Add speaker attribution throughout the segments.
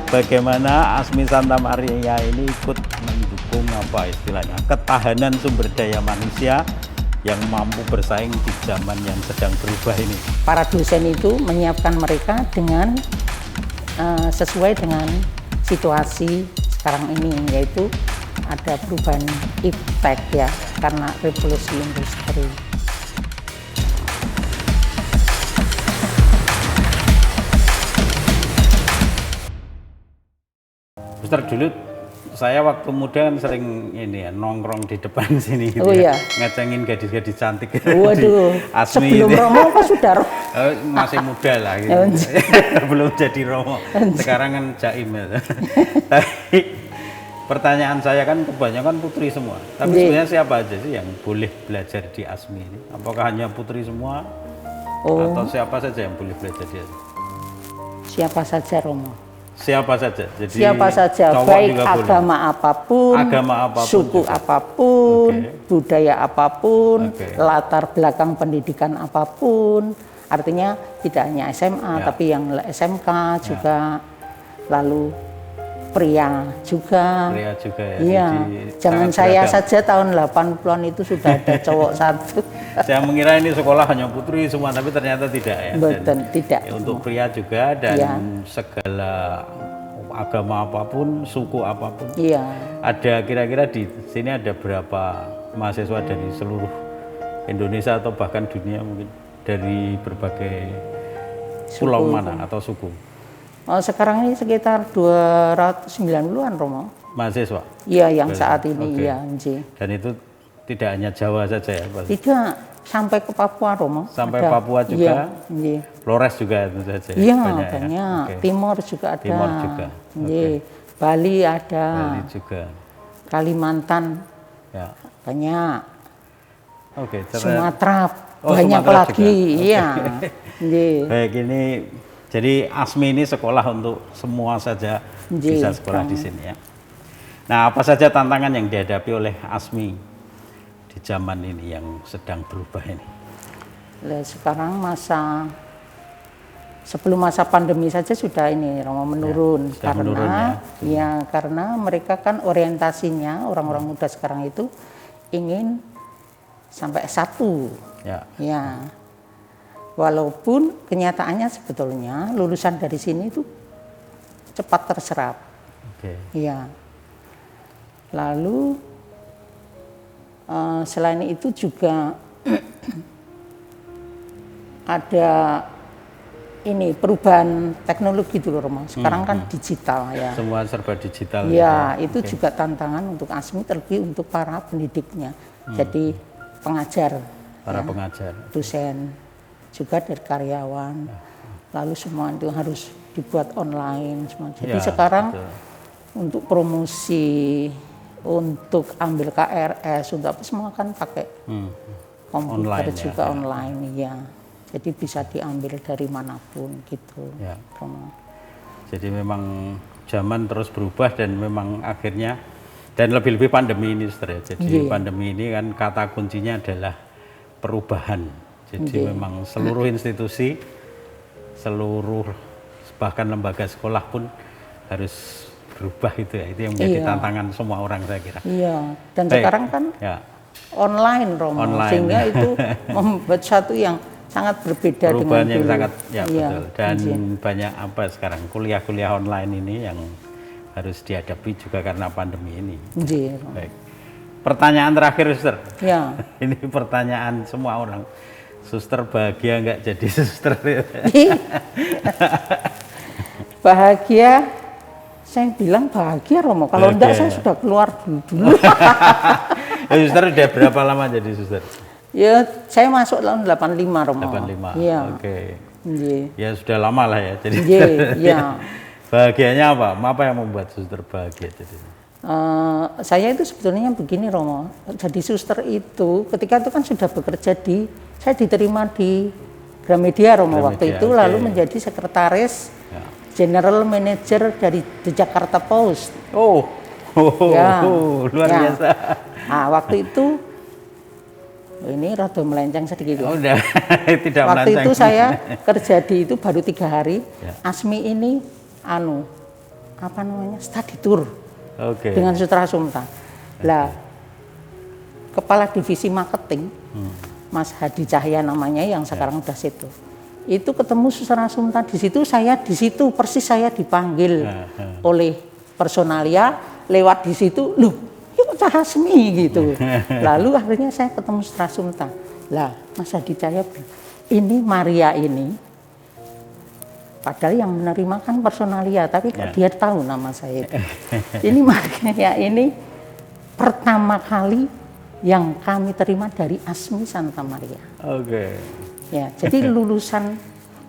Speaker 1: bagaimana Asmi Santa Maria ini ikut mendukung apa istilahnya ketahanan sumber daya manusia yang mampu bersaing di zaman yang sedang berubah ini.
Speaker 2: Para dosen itu menyiapkan mereka dengan sesuai dengan situasi sekarang ini, yaitu ada perubahan iptek ya karena revolusi industri.
Speaker 1: Suster, dulu saya waktu muda kan sering ini ya nongkrong di depan sini gitu
Speaker 2: Oh,
Speaker 1: ya,
Speaker 2: iya.
Speaker 1: ngecengin gadis-gadis cantik.
Speaker 2: Waduh,
Speaker 1: di Asmi
Speaker 2: sebelum
Speaker 1: itu.
Speaker 2: Romo apa sudah?
Speaker 1: Masih muda lah gitu. Belum jadi Romo. Sekarang kan jaim ya. Tapi pertanyaan saya kan kebanyakan putri semua. Tapi sebenarnya siapa aja sih yang boleh belajar di Asmi ini? Apakah hanya putri semua? Atau siapa saja yang boleh belajar di Asmi?
Speaker 2: Siapa saja Romo?
Speaker 1: Siapa saja. Jadi
Speaker 2: Siapa saja, baik agama apapun, suku
Speaker 1: juga.
Speaker 2: apapun, budaya apapun, latar belakang pendidikan apapun. Artinya tidak hanya SMA, tapi yang SMK juga, lalu pria juga.
Speaker 1: Pria juga ya.
Speaker 2: Iya, jangan saya saja tahun 80-an itu sudah ada cowok satu.
Speaker 1: Saya mengira ini sekolah hanya putri semua, tapi ternyata tidak ya.
Speaker 2: Betul, tidak.
Speaker 1: Ya, untuk pria juga dan segala agama apapun, suku apapun.
Speaker 2: Iya.
Speaker 1: Ada kira-kira di sini ada berapa mahasiswa dari seluruh Indonesia atau bahkan dunia mungkin dari berbagai pulau mana atau suku?
Speaker 2: Sekarang ini sekitar 290-an Romo.
Speaker 1: Mahasiswa?
Speaker 2: Iya, yang saat ini iya.
Speaker 1: Dan itu tidak hanya Jawa saja ya?
Speaker 2: Tidak, sampai ke Papua Romo.
Speaker 1: Sampai ada. Papua juga?
Speaker 2: Iya.
Speaker 1: Flores juga itu saja?
Speaker 2: Iya, banyak. Ya? Timur juga ada.
Speaker 1: Timur juga?
Speaker 2: Bali ada.
Speaker 1: Bali juga.
Speaker 2: Kalimantan ya. Banyak. Sumatera banyak
Speaker 1: Sumatera
Speaker 2: lagi. Iya.
Speaker 1: Baik, ini jadi Asmi ini sekolah untuk semua saja bisa sekolah di sini ya. Nah, apa saja tantangan yang dihadapi oleh Asmi di zaman ini yang sedang berubah ini?
Speaker 2: Sekarang sebelum masa pandemi saja sudah ini Romo menurun
Speaker 1: ya,
Speaker 2: karena mereka kan orientasinya orang-orang muda sekarang itu ingin sampai S1. Ya. Walaupun kenyataannya sebetulnya lulusan dari sini itu cepat terserap. Ya. Lalu selain itu juga ada ini perubahan teknologi dulu Romo. Sekarang kan digital ya.
Speaker 1: Semua serba digital.
Speaker 2: Ya, itu juga tantangan untuk Asmi terlebih untuk para pendidiknya. Jadi pengajar,
Speaker 1: para pengajar,
Speaker 2: dosen, juga dari karyawan. Lalu semua itu harus dibuat online semua. Jadi sekarang untuk promosi, untuk ambil KRS, untuk apa semua kan pakai komputer online, juga online ya. Jadi bisa diambil dari manapun gitu. Ya.
Speaker 1: Jadi memang zaman terus berubah dan memang akhirnya dan lebih-lebih pandemi ini, Saudara. Jadi pandemi ini kan kata kuncinya adalah perubahan. Jadi memang seluruh institusi, seluruh bahkan lembaga sekolah pun harus berubah itu ya. Itu yang menjadi tantangan semua orang saya kira.
Speaker 2: Iya. Dan sekarang kan online Romo, sehingga itu membuat satu yang sangat berbeda
Speaker 1: perubahan
Speaker 2: dengan
Speaker 1: yang
Speaker 2: dulu.
Speaker 1: sangat betul. Dan banyak apa sekarang kuliah-kuliah online ini yang harus dihadapi juga karena pandemi ini. Baik. Pertanyaan terakhir, Suster.
Speaker 2: Ya.
Speaker 1: Ini pertanyaan semua orang. Suster bahagia nggak jadi suster?
Speaker 2: Bahagia, saya bilang bahagia Romo. Kalau enggak saya sudah keluar dulu.
Speaker 1: Suster udah berapa lama jadi suster?
Speaker 2: Ya, saya masuk tahun 85 Romo.
Speaker 1: 85.
Speaker 2: Iya.
Speaker 1: Ya sudah lama lah ya. Jadi
Speaker 2: iya.
Speaker 1: Bahagianya apa? Apa yang membuat suster bahagia jadi?
Speaker 2: Saya itu sebetulnya begini Romo. Jadi suster itu ketika itu kan sudah bekerja saya diterima di Gramedia Romo waktu itu, lalu menjadi sekretaris General Manager dari The Jakarta Post.
Speaker 1: Luar biasa.
Speaker 2: Nah, waktu itu ini rada melenceng sedikit.
Speaker 1: Udah, tidak
Speaker 2: waktu
Speaker 1: melenceng.
Speaker 2: itu saya kerja di itu baru 3 hari. Asmi ini study tour
Speaker 1: Oke.
Speaker 2: dengan Suster Assunta. Lah, kepala divisi marketing Mas Hadi Cahya namanya yang sekarang udah situ. Itu ketemu Suster Assunta di situ, persis saya dipanggil oleh personalia lewat di situ, loh, itu Cah Hasmi gitu. Lalu akhirnya saya ketemu Suster Assunta. Lah, Mas Hadi Cahya bilang, ini Maria ini, padahal yang menerima kan personalia, tapi kok dia tahu nama saya itu. Ini Maria ini pertama kali yang kami terima dari ASMI Santa Maria.
Speaker 1: Oke.
Speaker 2: Ya, jadi lulusan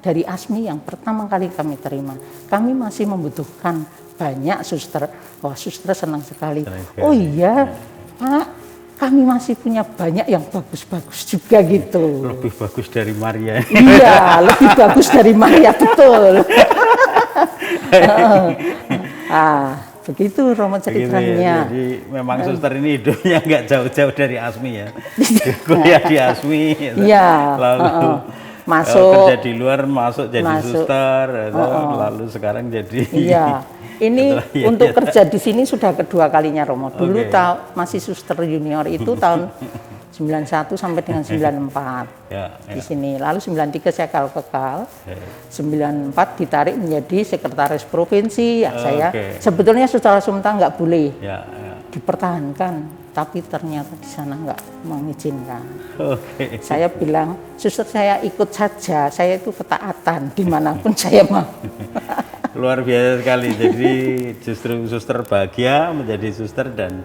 Speaker 2: dari ASMI yang pertama kali kami terima. Kami masih membutuhkan banyak suster. Wah, suster senang sekali. Oh iya, Pak, kami masih punya banyak yang bagus-bagus juga gitu.
Speaker 1: Lebih bagus dari Maria.
Speaker 2: Iya, lebih bagus dari Maria, betul. Begitu Romo ceritanya.
Speaker 1: Ya, jadi memang suster ini hidupnya nggak jauh-jauh dari ASMI ya. Kuliah di ASMI, lalu
Speaker 2: masuk
Speaker 1: kerja di luar, masuk jadi suster, lalu sekarang jadi.
Speaker 2: Iya, ini untuk kerja di sini sudah kedua kalinya Romo. Dulu masih suster junior itu tahun 91 sampai dengan 94 di sini. Lalu 93 saya kekal. 94 ditarik menjadi sekretaris provinsi. Ya, saya sebetulnya Suster Assunta nggak boleh dipertahankan, tapi ternyata di sana nggak mengizinkan. Saya bilang, suster saya ikut saja. Saya itu ketaatan dimanapun saya mau.
Speaker 1: Luar biasa sekali. Jadi justru suster bahagia menjadi suster dan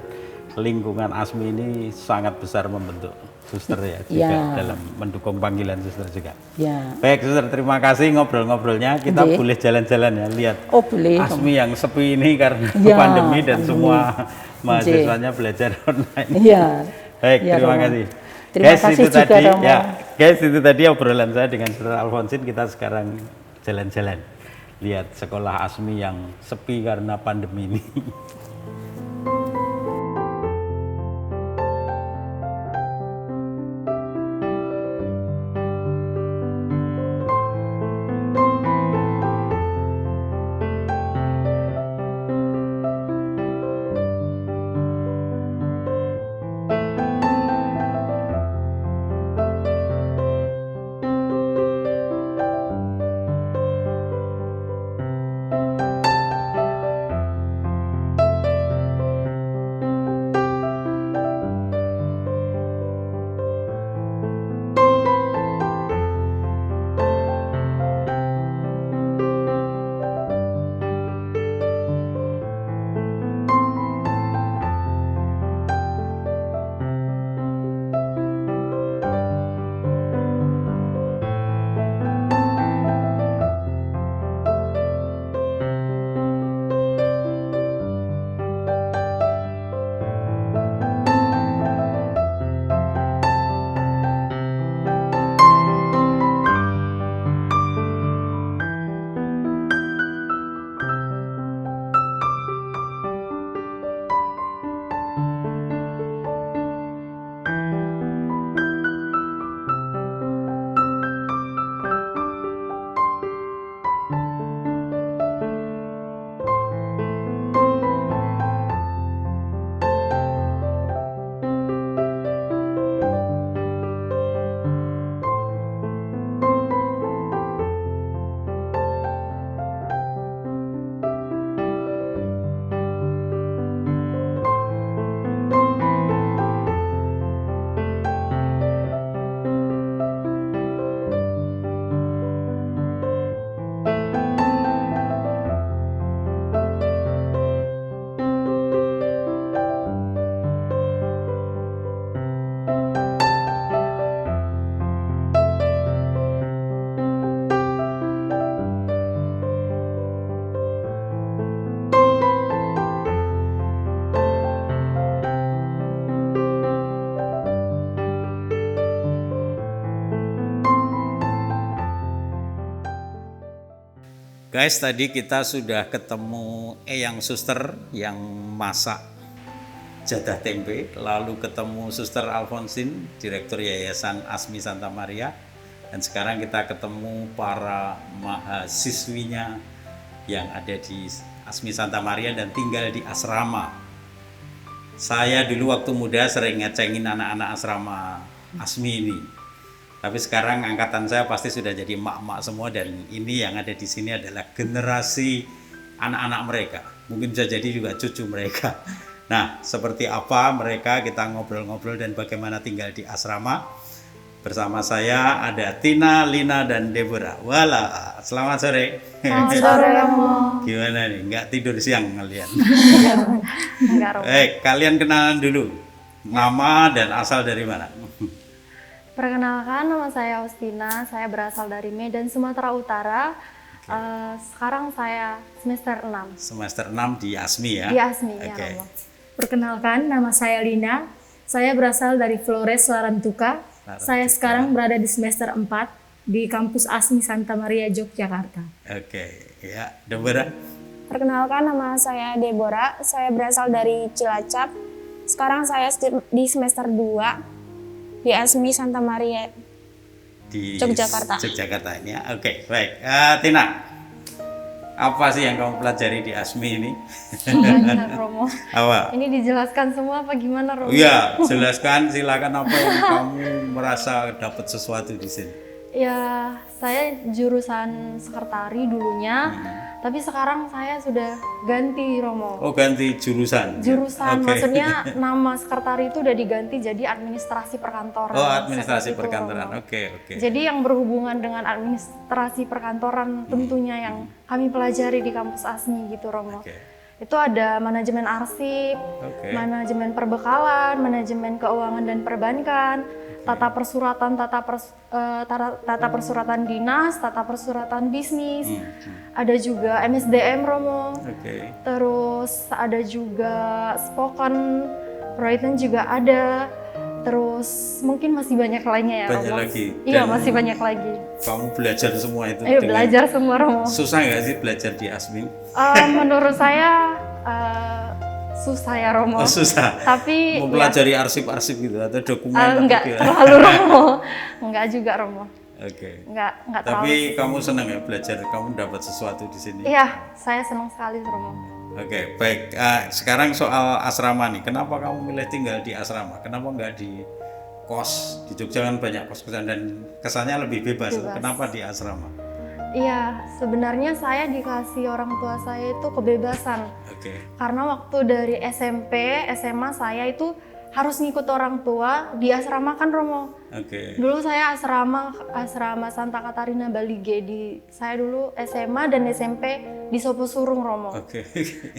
Speaker 1: lingkungan ASMI ini sangat besar membentuk suster ya juga dalam mendukung panggilan suster juga. Ya. Baik suster, terima kasih ngobrol-ngobrolnya. Kita boleh jalan-jalan ya, lihat ASMI yang sepi ini karena pandemi dan semua mahasiswanya belajar online. Iya. Baik, terima kasih.
Speaker 2: Terima kasih itu juga tadi,
Speaker 1: guys, itu tadi obrolan saya dengan Suster Alfonsin. Kita sekarang jalan-jalan lihat sekolah ASMI yang sepi karena pandemi ini. Guys, tadi kita sudah ketemu Eyang Suster yang masak jadah tempe, lalu ketemu Suster Alfonsin, Direktur Yayasan ASMI Santa Maria, dan sekarang kita ketemu para mahasiswinya yang ada di Asmi Santa Maria dan tinggal di asrama. Saya dulu waktu muda sering ngecengin anak-anak asrama Asmi ini. Tapi sekarang angkatan saya pasti sudah jadi emak-emak semua, dan ini yang ada di sini adalah generasi anak-anak mereka. Mungkin bisa jadi juga cucu mereka. Nah, seperti apa mereka, kita ngobrol-ngobrol dan bagaimana tinggal di asrama. Bersama saya ada Tina, Lina, dan Deborah. Wala, selamat sore.
Speaker 3: Selamat sore, Romo.
Speaker 1: Gimana nih, nggak tidur siang kalian?
Speaker 3: Enggak, Romo.
Speaker 1: Kalian kenalan dulu. Nama dan asal dari mana?
Speaker 3: Perkenalkan, nama saya Austina, saya berasal dari Medan, Sumatera Utara. Sekarang saya semester 6.
Speaker 1: Semester 6 di Asmi ya?
Speaker 3: Di Asmi, ya,
Speaker 1: Oke.
Speaker 3: Romo.
Speaker 4: Perkenalkan, nama saya Lina. Saya berasal dari Flores, Larantuka. Saya sekarang berada di semester 4 di kampus Asmi Santa Maria, Yogyakarta.
Speaker 1: Oke, ya. Deborah?
Speaker 5: Perkenalkan, nama saya Deborah, saya berasal dari Cilacap. Sekarang saya di semester 2 di Asmi Santa Maria
Speaker 1: Di
Speaker 5: Yogyakarta.
Speaker 1: Yogyakarta ini ya. Oke, baik. Tina, apa sih yang kamu pelajari di Asmi ini?
Speaker 3: Banyak, Romo.
Speaker 1: Apa?
Speaker 3: Ini dijelaskan semua apa gimana, Romo?
Speaker 1: Iya, jelaskan, silakan apa yang kamu merasa dapat sesuatu di sini.
Speaker 3: Ya, saya jurusan sekretari dulunya, tapi sekarang saya sudah ganti, Romo.
Speaker 1: Oh, ganti jurusan.
Speaker 3: Jurusan,
Speaker 1: Oke.
Speaker 3: maksudnya nama sekretari itu udah diganti jadi administrasi perkantoran.
Speaker 1: Oh, administrasi
Speaker 3: Seperti itu,
Speaker 1: perkantoran.
Speaker 3: Romo.
Speaker 1: Oke.
Speaker 3: Jadi yang berhubungan dengan administrasi perkantoran tentunya yang kami pelajari di kampus Asmi gitu, Romo.
Speaker 1: Oke.
Speaker 3: Itu ada manajemen arsip,
Speaker 1: Oke.
Speaker 3: manajemen perbekalan, manajemen keuangan dan perbankan, tata persuratan, tata persuratan dinas, tata persuratan bisnis. Ada juga MSDM, Romo.
Speaker 1: Oke.
Speaker 3: Terus ada juga spoken writing juga ada. Terus mungkin masih banyak lainnya ya,
Speaker 1: Banyak
Speaker 3: Romo.
Speaker 1: lagi.
Speaker 3: Iya,
Speaker 1: Dan
Speaker 3: masih banyak lagi.
Speaker 1: Kamu belajar semua itu?
Speaker 3: Ayo
Speaker 1: dengan-
Speaker 3: belajar semua, Romo.
Speaker 1: Susah nggak sih belajar di Asmi?
Speaker 3: Menurut saya susah ya, Romo.
Speaker 1: Oh, susah.
Speaker 3: Tapi
Speaker 1: Mempelajari arsip-arsip gitu atau dokumen?
Speaker 3: enggak
Speaker 1: atau gimana?
Speaker 3: terlalu, Romo. Enggak juga, Romo.
Speaker 1: Oke.
Speaker 3: Enggak terlalu.
Speaker 1: Tapi kamu senang ya belajar? Kamu dapat sesuatu di sini?
Speaker 3: Iya, saya senang sekali, Romo.
Speaker 1: Oke, baik. Sekarang soal asrama nih. Kenapa kamu milih tinggal di asrama? Kenapa nggak di kos? Di Jogja kan banyak kos-kosan dan kesannya lebih bebas.
Speaker 3: Bebas.
Speaker 1: Kenapa di asrama?
Speaker 3: Iya, sebenarnya saya dikasih orang tua saya itu kebebasan.
Speaker 1: Oke.
Speaker 3: Karena waktu dari SMP, SMA saya itu harus ngikut orang tua di asrama kan, Romo.
Speaker 1: Oke.
Speaker 3: Dulu saya asrama Santa Katarina Bali G. Saya dulu SMA dan SMP di Soposurung, Romo.
Speaker 1: Oke.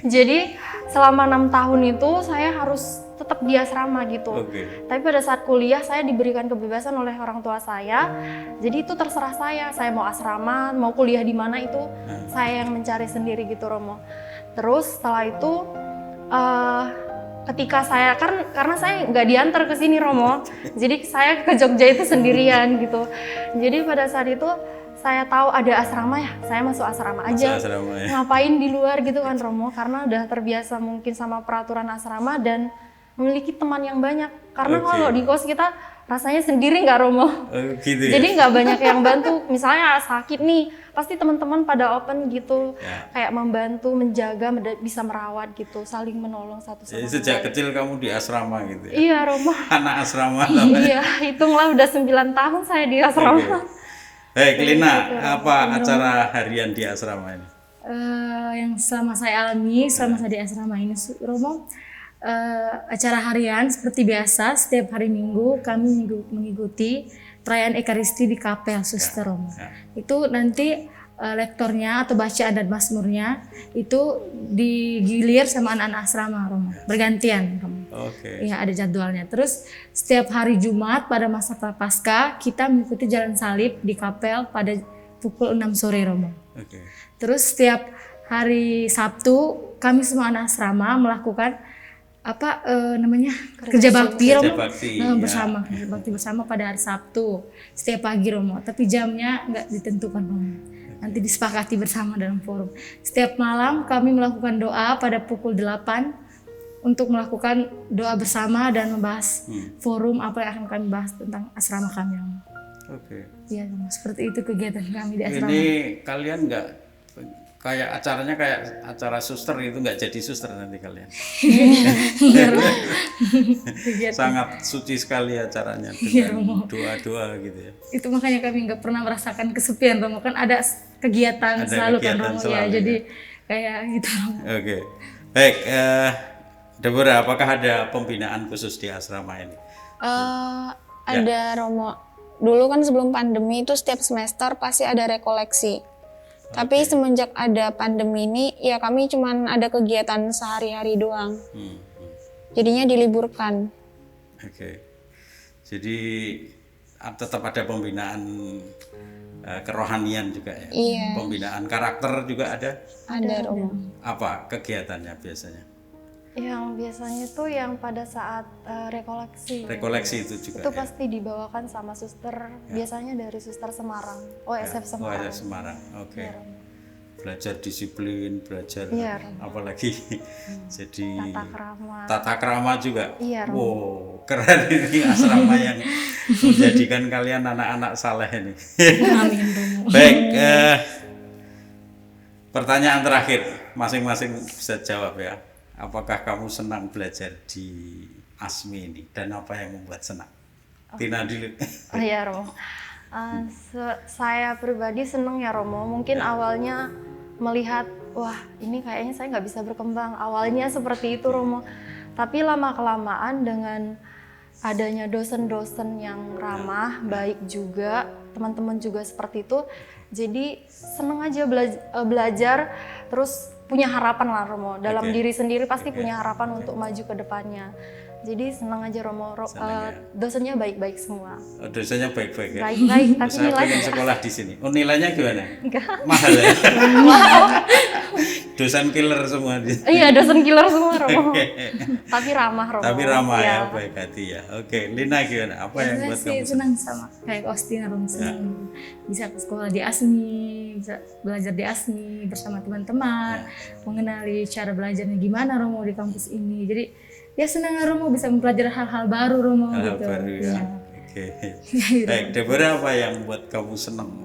Speaker 3: Jadi selama 6 tahun itu saya harus tetap di asrama gitu.
Speaker 1: Oke.
Speaker 3: Tapi pada saat kuliah saya diberikan kebebasan oleh orang tua saya. Jadi itu terserah saya mau asrama, mau kuliah di mana itu saya yang mencari sendiri gitu, Romo. Terus setelah itu ketika saya karena saya nggak diantar ke sini, Romo. Jadi saya ke Jogja itu sendirian gitu. Jadi pada saat itu saya tahu ada asrama ya, saya masuk asrama aja.
Speaker 1: Masuk asrama ya.
Speaker 3: Ngapain di luar gitu kan, Romo? Karena udah terbiasa mungkin sama peraturan asrama dan memiliki teman yang banyak. Karena
Speaker 1: Oke.
Speaker 3: kalau di kos kita rasanya sendiri nggak, Romo?
Speaker 1: Oh, gitu ya?
Speaker 3: Jadi nggak banyak yang bantu. Misalnya sakit nih, pasti teman-teman pada open gitu,
Speaker 1: Ya.
Speaker 3: kayak membantu, menjaga, bisa merawat gitu, saling menolong satu sama
Speaker 1: Jadi sejak
Speaker 3: lain.
Speaker 1: kecil kamu di asrama gitu ya?
Speaker 3: Iya, Romo.
Speaker 1: Anak asrama.
Speaker 3: Iya, hitunglah udah 9 tahun saya di asrama.
Speaker 1: Baik, Lina, apa acara harian di asrama ini?
Speaker 4: Yang selama saya alami, selama saya di asrama ini, Romo, acara harian seperti biasa, setiap hari Minggu kami mengikuti perayaan Ekaristi di Kapel Suster, Romo. Itu nanti lektornya atau bacaan dan mazmurnya itu digilir sama anak-anak asrama, Romo. Bergantian, Romo.
Speaker 1: Oke.
Speaker 4: Iya, ada jadwalnya. Terus setiap hari Jumat pada masa Prapaskah kita mengikuti jalan salib di Kapel pada pukul 6 sore, Romo.
Speaker 1: Oke.
Speaker 4: Terus setiap hari Sabtu kami semua anak asrama melakukan kerja bakti,
Speaker 1: Kerja
Speaker 4: Romo.
Speaker 1: bakti,
Speaker 4: Nah,
Speaker 1: ya.
Speaker 4: bersama kerja bakti bersama pada hari Sabtu setiap pagi, Romo. Tapi jamnya nggak ditentukan, Romo. Nanti disepakati bersama dalam forum. Setiap malam kami melakukan doa pada pukul 8 untuk melakukan doa bersama dan membahas forum apa yang akan kami bahas tentang asrama kami, Romo.
Speaker 1: Oke.
Speaker 4: Iya, Romo. Seperti itu kegiatan kami di asrama.
Speaker 1: Ini kalian nggak, kayak acaranya kayak acara suster itu, nggak jadi suster nanti kalian. Sangat suci sekali acaranya dengan doa-doa gitu ya.
Speaker 4: Itu makanya kami nggak pernah merasakan kesepian Romo, kan ada kegiatan
Speaker 1: Ada
Speaker 4: selalu
Speaker 1: kegiatan
Speaker 4: kan Romo
Speaker 1: selalu,
Speaker 4: ya,
Speaker 1: ya.
Speaker 4: jadi kayak gitu Romo.
Speaker 1: Oke, baik. Deborah, apakah ada pembinaan khusus di asrama ini?
Speaker 5: Ada Romo. Dulu kan sebelum pandemi itu setiap semester pasti ada rekoleksi. Tapi semenjak ada pandemi ini ya kami cuman ada kegiatan sehari-hari doang. Jadinya diliburkan.
Speaker 1: Oke. Jadi tetap ada pembinaan kerohanian juga ya.
Speaker 5: Iya.
Speaker 1: Pembinaan karakter juga ada.
Speaker 5: Ada Romo.
Speaker 1: Apa kegiatannya biasanya?
Speaker 3: Yang biasanya tuh yang pada saat rekoleksi.
Speaker 1: Rekoleksi itu juga.
Speaker 3: Itu
Speaker 1: ya?
Speaker 3: pasti dibawakan sama suster, biasanya dari suster Semarang, OSF Semarang.
Speaker 1: OSF Semarang. Oke.
Speaker 3: Iya, Romo.
Speaker 1: Belajar disiplin, belajar
Speaker 3: Iya, Romo.
Speaker 1: apalagi jadi
Speaker 3: Tata krama.
Speaker 1: tata krama juga.
Speaker 3: Iya, Romo.
Speaker 1: Wow, keren ini asrama yang menjadikan kalian anak-anak saleh ini.
Speaker 4: Amin Romo.
Speaker 1: Baik, pertanyaan terakhir, masing-masing bisa jawab ya. Apakah kamu senang belajar di ASMI ini dan apa yang membuat senang? Tina dulu.
Speaker 3: Oh iya Romo. Saya pribadi seneng ya Romo. Mungkin awalnya melihat, wah ini kayaknya saya nggak bisa berkembang. Awalnya seperti itu Romo. Tapi lama-kelamaan dengan adanya dosen-dosen yang ramah, baik juga, teman-teman juga seperti itu. Jadi seneng aja belajar, terus punya harapan lah Romo. Dalam diri sendiri pasti punya harapan untuk maju ke depannya. Jadi senang aja Romo, dosennya baik-baik semua.
Speaker 1: Oh, dosennya baik-baik ya?
Speaker 3: Baik-baik, tapi
Speaker 1: Saya
Speaker 3: nilainya
Speaker 1: pengen
Speaker 3: enggak.
Speaker 1: sekolah di sini. Oh, nilainya gimana?
Speaker 3: Enggak.
Speaker 1: Mahal ya? Dosen killer semua di sini.
Speaker 3: Iya, dosen killer semua Romo. Tapi ramah Romo.
Speaker 1: Tapi ramah
Speaker 3: Iya.
Speaker 1: ya, baik hati ya. Oke, Lina gimana? Apa yang
Speaker 4: Saya
Speaker 1: buat
Speaker 4: sih
Speaker 1: kamu senang?
Speaker 4: senang sama kayak Ostina Romo, senang bisa ke sekolah di ASMI, bisa belajar di ASMI bersama teman-teman, mengenali cara belajarnya gimana Romo di kampus ini. Jadi ya senang Romo bisa mempelajari hal-hal baru Romo
Speaker 1: Hal
Speaker 4: gitu.
Speaker 1: baru ya.
Speaker 4: Iya.
Speaker 1: Oke. Baik, Deborah, apa yang buat kamu senang?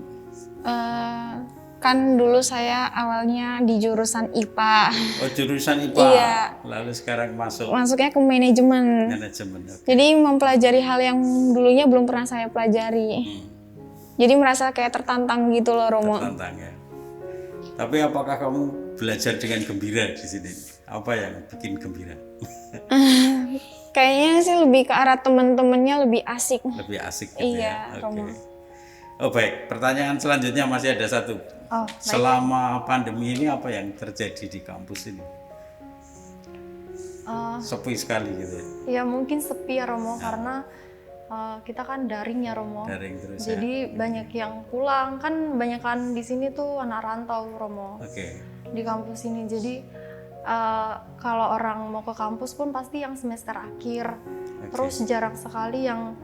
Speaker 5: Kan dulu saya awalnya di jurusan IPA.
Speaker 1: Oh, jurusan IPA.
Speaker 5: Iya.
Speaker 1: Lalu sekarang masuk
Speaker 5: Masuknya ke manajemen.
Speaker 1: manajemen. Oke.
Speaker 5: Jadi mempelajari hal yang dulunya belum pernah saya pelajari. Jadi merasa kayak tertantang gitu loh Romo.
Speaker 1: Tantang ya. Tapi apakah kamu belajar dengan gembira di sini? Apa yang bikin gembira?
Speaker 5: Kayaknya sih lebih ke arah teman-temannya lebih asik.
Speaker 1: Lebih asik gitu
Speaker 5: Iya,
Speaker 1: ya. Oke.
Speaker 5: Romo.
Speaker 1: Oh baik, pertanyaan selanjutnya masih ada satu.
Speaker 3: Oh,
Speaker 1: Selama pandemi ini apa yang terjadi di kampus ini? Sepi sekali gitu ya.
Speaker 3: Ya mungkin sepi ya Romo, karena kita kan daring ya Romo.
Speaker 1: Daring terus ya.
Speaker 3: Jadi banyak yang pulang, kan banyak kan di sini tuh anak rantau Romo.
Speaker 1: Oke.
Speaker 3: Di kampus ini. Jadi kalau orang mau ke kampus pun pasti yang semester akhir. Terus jarang sekali yang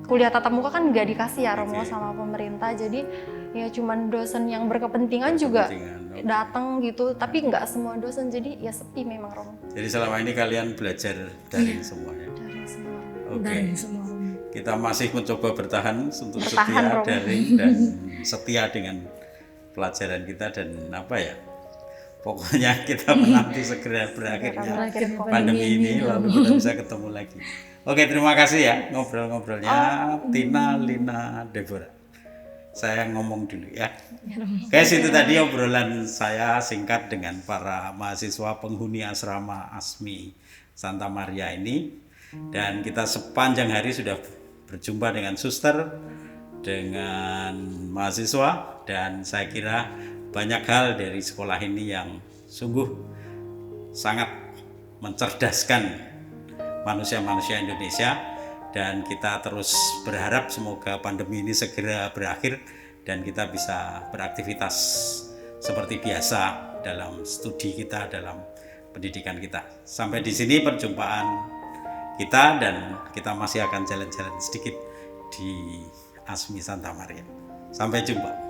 Speaker 3: kuliah tatap muka kan nggak dikasih ya Romo sama pemerintah. Jadi ya cuman dosen yang berkepentingan juga datang gitu. Tapi nggak semua dosen, jadi ya sepi memang Romo.
Speaker 1: Jadi selama ini kalian belajar daring semua ya?
Speaker 3: Daring semua.
Speaker 1: Oke.
Speaker 4: Daring semua Romo.
Speaker 1: Kita masih mencoba bertahan untuk
Speaker 3: Bertahan,
Speaker 1: setia
Speaker 3: Romo.
Speaker 1: daring dan setia dengan pelajaran kita dan apa ya? Pokoknya kita menanti segera berakhirnya
Speaker 4: Berakhir
Speaker 1: pandemi ini lalu kita bisa ketemu lagi. Oke, terima kasih ya ngobrol-ngobrolnya Tina, Lina, Deborah. Saya ngomong dulu ya. Guys, itu tadi obrolan saya singkat dengan para mahasiswa penghuni asrama ASMI Santa Maria ini. Dan kita sepanjang hari sudah berjumpa dengan suster, dengan mahasiswa, dan saya kira banyak hal dari sekolah ini yang sungguh sangat mencerdaskan manusia-manusia Indonesia, dan kita terus berharap semoga pandemi ini segera berakhir dan kita bisa beraktivitas seperti biasa dalam studi kita, dalam pendidikan kita. Sampai di sini perjumpaan kita, dan kita masih akan jalan-jalan sedikit di ASMI Santa Maria. Sampai jumpa.